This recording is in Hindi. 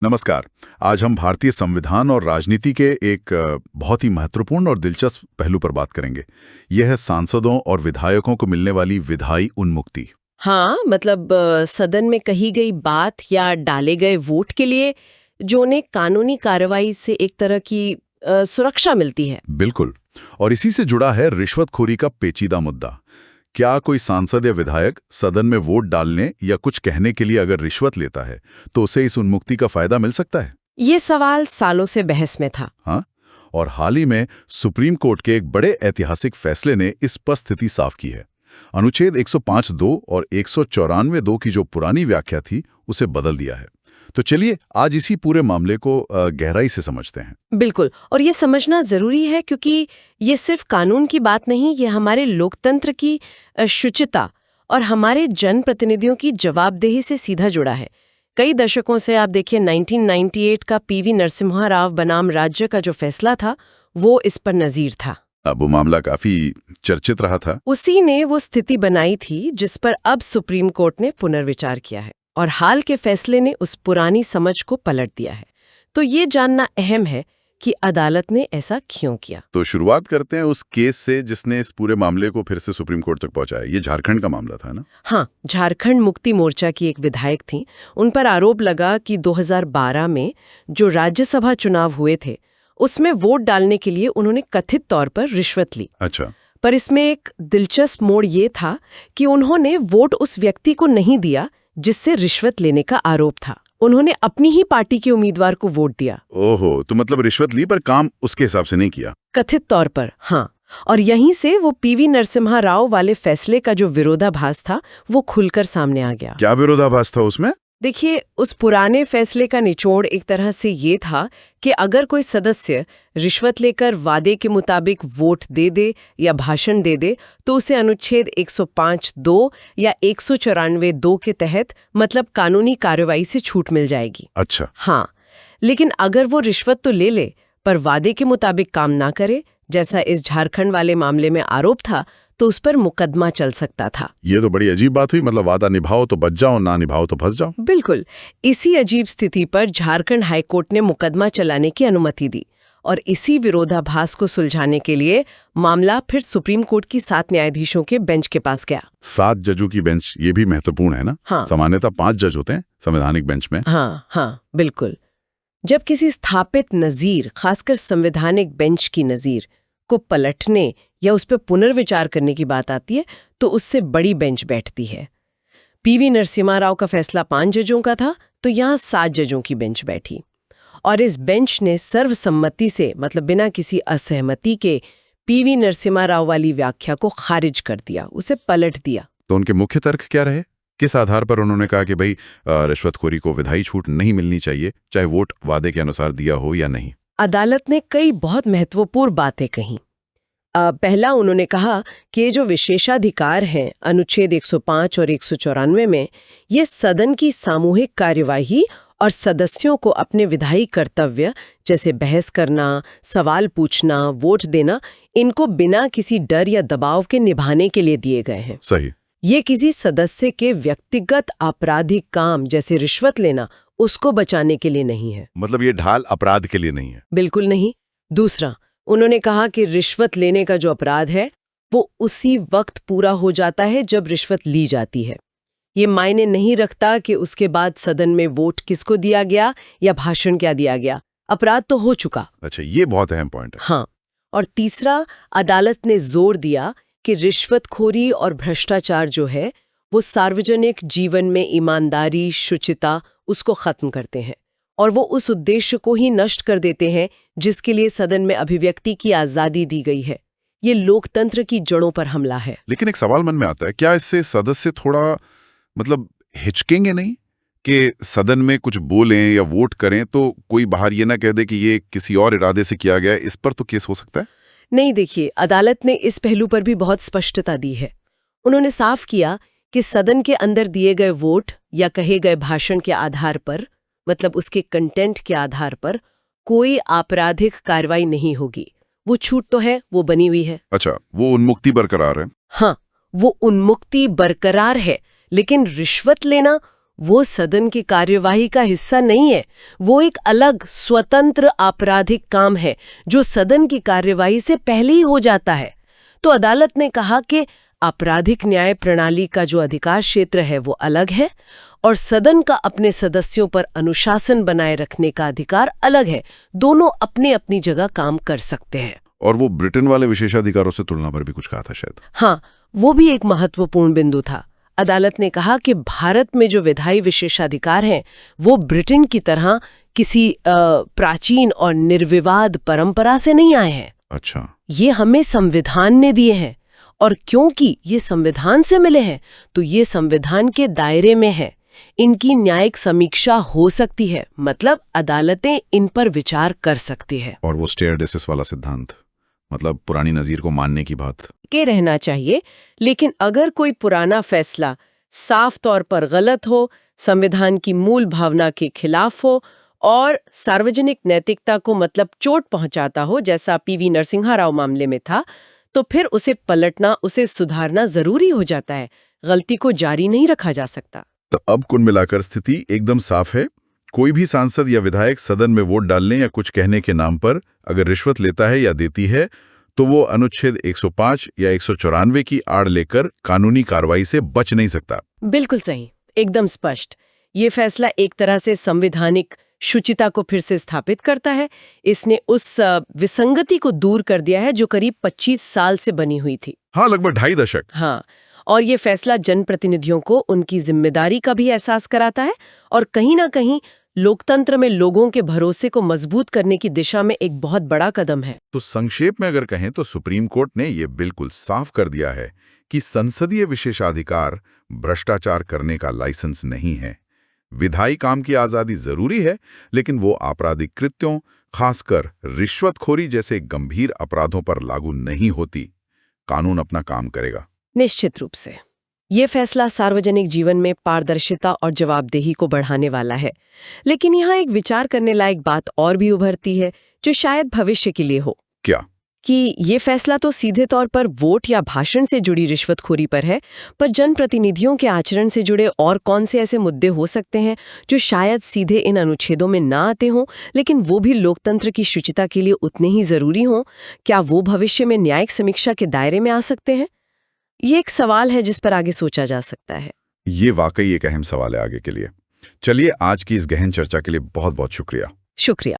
नमस्कार। आज हम भारतीय संविधान और राजनीति के एक बहुत ही महत्वपूर्ण और दिलचस्प पहलू पर बात करेंगे। यह है सांसदों और विधायकों को मिलने वाली विधायी उन्मुक्ति। हाँ, मतलब सदन में कही गई बात या डाले गए वोट के लिए जो उन्हें कानूनी कार्रवाई से एक तरह की सुरक्षा मिलती है। बिल्कुल। और इसी से जुड़ा है रिश्वतखोरी का पेचीदा मुद्दा। क्या कोई सांसद या विधायक सदन में वोट डालने या कुछ कहने के लिए अगर रिश्वत लेता है तो उसे इस उन्मुक्ति का फायदा मिल सकता है? ये सवाल सालों से बहस में था। हाँ, और हाल ही में सुप्रीम कोर्ट के एक बड़े ऐतिहासिक फैसले ने इस पर स्थिति साफ की है। अनुच्छेद 105(2) और 194(2) की जो पुरानी व्याख्या थी उसे बदल दिया है। तो चलिए आज इसी पूरे मामले को गहराई से समझते हैं। बिल्कुल, और ये समझना जरूरी है क्योंकि ये सिर्फ कानून की बात नहीं, ये हमारे लोकतंत्र की शुचिता और हमारे जनप्रतिनिधियों की जवाबदेही से सीधा जुड़ा है। कई दशकों से आप देखिए 1998 का पीवी नरसिम्हा राव बनाम राज्य का जो फैसला था वो इस पर नजीर था। अब वो मामला काफी चर्चित रहा था। उसी ने वो स्थिति बनाई थी जिस पर अब सुप्रीम कोर्ट ने पुनर्विचार किया है और हाल के फैसले ने उस पुरानी समझ को पलट दिया है। तो ये जानना अहम है कि अदालत ने ऐसा क्यों किया। तो शुरुआत करते हैं उस केस से जिसने इस पूरे मामले को फिर से सुप्रीम कोर्ट तक पहुंचाया। ये झारखंड का मामला था ना? हाँ, झारखंड मुक्ति मोर्चा की एक विधायक थी। उन पर आरोप लगा कि 2012 में जो राज्यसभा चुनाव हुए थे उसमें वोट डालने के लिए उन्होंने कथित तौर पर रिश्वत ली। अच्छा। पर इसमें एक दिलचस्प मोड़ ये था कि उन्होंने वोट उस व्यक्ति को नहीं दिया जिससे रिश्वत लेने का आरोप था। उन्होंने अपनी ही पार्टी के उम्मीदवार को वोट दिया। ओहो, तो मतलब रिश्वत ली पर काम उसके हिसाब से नहीं किया। कथित तौर पर, हाँ। और यहीं से वो पीवी नरसिम्हा राव वाले फैसले का जो विरोधाभास था वो खुलकर सामने आ गया। क्या विरोधाभास था उसमें? देखिए, उस पुराने फैसले का निचोड़ एक तरह से ये था कि अगर कोई सदस्य रिश्वत लेकर वादे के मुताबिक वोट दे दे या भाषण दे दे तो उसे अनुच्छेद 105(2) या 194(2) के तहत मतलब कानूनी कार्रवाई से छूट मिल जाएगी। अच्छा। हाँ, लेकिन अगर वो रिश्वत तो ले ले पर वादे के मुताबिक काम ना करे, जैसा इस झारखंड वाले मामले में आरोप था, तो उस पर मुकदमा चल सकता था। ये तो बड़ी अजीब बात हुई। मतलब वादा निभाओ तो बच जाओ, ना निभाओ तो फंस जाओ। बिल्कुल। इसी अजीब स्थिति पर झारखंड हाईकोर्ट ने मुकदमा चलाने की अनुमति दी और इसी विरोधाभास को सुलझाने के लिए मामला फिर सुप्रीम कोर्ट की 7 न्यायाधीशों के बेंच के पास गया। 7 जजों की बेंच, ये भी महत्वपूर्ण है ना? हाँ। सामान्यतः 5 जज होते हैं संवैधानिक बेंच में। हाँ, बिल्कुल। जब किसी स्थापित नजीर, खासकर संवैधानिक बेंच की नजीर को पलटने या उस पर पुनर्विचार करने की बात आती है तो उससे बड़ी बेंच बैठती है। पीवी नरसिम्हा राव का फैसला 5 जजों का था, तो यहाँ 7 जजों की बेंच बैठी और इस बेंच ने सर्वसम्मति से, मतलब बिना किसी असहमति के, पीवी नरसिम्हा राव वाली व्याख्या को खारिज कर दिया, उसे पलट दिया। तो उनके मुख्य तर्क क्या रहे? किस आधार पर उन्होंने कहा कि भाई रिश्वतखोरी को विधायी छूट नहीं मिलनी चाहिए, चाहे वोट वादे के अनुसार दिया हो या नहीं? अदालत ने कई बहुत महत्वपूर्ण बातें कहीं। पहला, उन्होंने कहा कि ये जो विशेषाधिकार हैं अनुच्छेद 105 और 194 में, ये सदन की सामूहिक कार्यवाही और सदस्यों को अपने विधायी कर्तव्य जैसे बहस करना, सवाल पूछना, वोट देना, इनको बिना किसी डर या दबाव के निभाने के लिए दिए गए हैं। सही। ये किसी सदस्य के व्यक्तिगत आपराधिक काम जैसे रिश्वत लेना, उसको बचाने के लिए नहीं है। मतलब ये ढाल अपराध के लिए नहीं है? बिल्कुल नहीं। दूसरा, उन्होंने कहा कि रिश्वत लेने का जो अपराध है वो उसी वक्त पूरा हो जाता है जब रिश्वत ली जाती है। ये मायने नहीं रखता कि उसके बाद सदन में वोट किसको दिया गया या भाषण क्या दिया गया, अपराध तो हो चुका। अच्छा, ये बहुत अहम पॉइंट है। हाँ। और तीसरा, अदालत ने जोर दिया कि रिश्वतखोरी और भ्रष्टाचार जो है वो सार्वजनिक जीवन में ईमानदारी, शुचिता, उसको खत्म करते हैं और वो उस उद्देश्य को ही नष्ट कर देते हैं जिसके लिए सदन में अभिव्यक्ति की आजादी दी गई है। ये लोकतंत्र की जड़ों पर हमला है। लेकिन एक सवाल मन में आता है, क्या इससे सदस्य थोड़ा मतलब हिचकेंगे नहीं कि सदन में कुछ बोलें या वोट करें तो कोई बाहर ये ना कह दे कि ये किसी और इरादे से किया गया है? इस पर तो केस हो सकता है। नहीं, देखिए, अदालत ने इस पहलू पर भी बहुत स्पष्टता दी है। उन्होंने साफ किया कि सदन के अंदर दिए गए वोट या कहे गए भाषण के आधार पर, मतलब उसके कंटेंट के आधार पर, कोई आपराधिक कार्रवाई नहीं होगी। वो छूट तो है, वो बनी हुई है। अच्छा, वो उन्मुक्ति बरकरार है। हाँ, वो उन्मुक्ति बरकरार है, लेकिन रिश्वत लेना वो सदन की कार्यवाही का हिस्सा नहीं है। वो एक अलग स्वतंत्र आपराधिक काम है जो सदन की कार्यवाही से पहले ही हो जाता है। तो अदालत ने कहा कि आपराधिक न्याय प्रणाली का जो अधिकार क्षेत्र है वो अलग है और सदन का अपने सदस्यों पर अनुशासन बनाए रखने का अधिकार अलग है। दोनों अपनी अपनी जगह काम कर सकते हैं। और वो ब्रिटेन वाले विशेषाधिकारों से तुलना पर भी कुछ कहा था शायद। हाँ, वो भी एक महत्वपूर्ण बिंदु था। अदालत ने कहा कि भारत में जो विधायी विशेषाधिकार हैं वो ब्रिटेन की तरह किसी प्राचीन और निर्विवाद परंपरा से नहीं आए हैं। अच्छा, ये हमें संविधान ने दिए हैं और क्योंकि ये संविधान से मिले हैं तो ये संविधान के दायरे में है। इनकी न्यायिक समीक्षा हो सकती है, मतलब अदालतें इन पर विचार कर सकती है। और वो स्टेयर डेसिस वाला सिद्धांत, मतलब पुरानी नज़ीर को मानने की बात के रहना चाहिए, लेकिन अगर कोई पुराना फैसला साफ तौर पर गलत हो, संविधान की मूल भावना के खिलाफ हो और सार्वजनिक नैतिकता को मतलब चोट पहुंचाता हो, जैसा पीवी नरसिम्हा राव मामले में था, तो फिर उसे पलटना, उसे सुधारना जरूरी हो जाता है। गलती को जारी नहीं रखा जा सकता। तो अब कुल मिलाकर स्थिति एकदम साफ है। कोई भी सांसद या विधायक सदन में वोट डालने या कुछ कहने के नाम पर अगर रिश्वत लेता है या देती है तो वो अनुच्छेद 105 या 194 की आड़ लेकर कानूनी कार्रवाई से बच नहीं सकता। बिल्कुल सही, एकदम स्पष्ट। ये फैसला एक तरह से संवैधानिक शुचिता को फिर से स्थापित करता है। इसने उस विसंगति को दूर कर दिया है जो करीब 25 साल से बनी हुई थी। हाँ, लगभग 2.5 दशक। हाँ, और ये फैसला जनप्रतिनिधियों को उनकी जिम्मेदारी का भी एहसास कराता है और कहीं ना कहीं लोकतंत्र में लोगों के भरोसे को मजबूत करने की दिशा में एक बहुत बड़ा कदम है। तो संक्षेप में अगर कहें तो सुप्रीम कोर्ट ने ये बिल्कुल साफ कर दिया है कि संसदीय विशेषाधिकार भ्रष्टाचार करने का लाइसेंस नहीं है। विधायी काम की आजादी जरूरी है, लेकिन वो आपराधिक कृत्यों, खासकर रिश्वतखोरी जैसे गंभीर अपराधों पर लागू नहीं होती। कानून अपना काम करेगा। निश्चित रूप से ये फैसला सार्वजनिक जीवन में पारदर्शिता और जवाबदेही को बढ़ाने वाला है। लेकिन यहाँ एक विचार करने लायक बात और भी उभरती है जो शायद भविष्य के लिए हो। क्या? कि ये फैसला तो सीधे तौर पर वोट या भाषण से जुड़ी रिश्वतखोरी पर है, पर जनप्रतिनिधियों के आचरण से जुड़े और कौन से ऐसे मुद्दे हो सकते हैं जो शायद सीधे इन अनुच्छेदों में ना आते हों, लेकिन वो भी लोकतंत्र की शुचिता के लिए उतने ही जरूरी हों? क्या वो भविष्य में न्यायिक समीक्षा के दायरे में आ सकते हैं? ये एक सवाल है जिस पर आगे सोचा जा सकता है। ये वाकई एक अहम सवाल है आगे के लिए। चलिए, आज की इस गहन चर्चा के लिए बहुत बहुत शुक्रिया। शुक्रिया।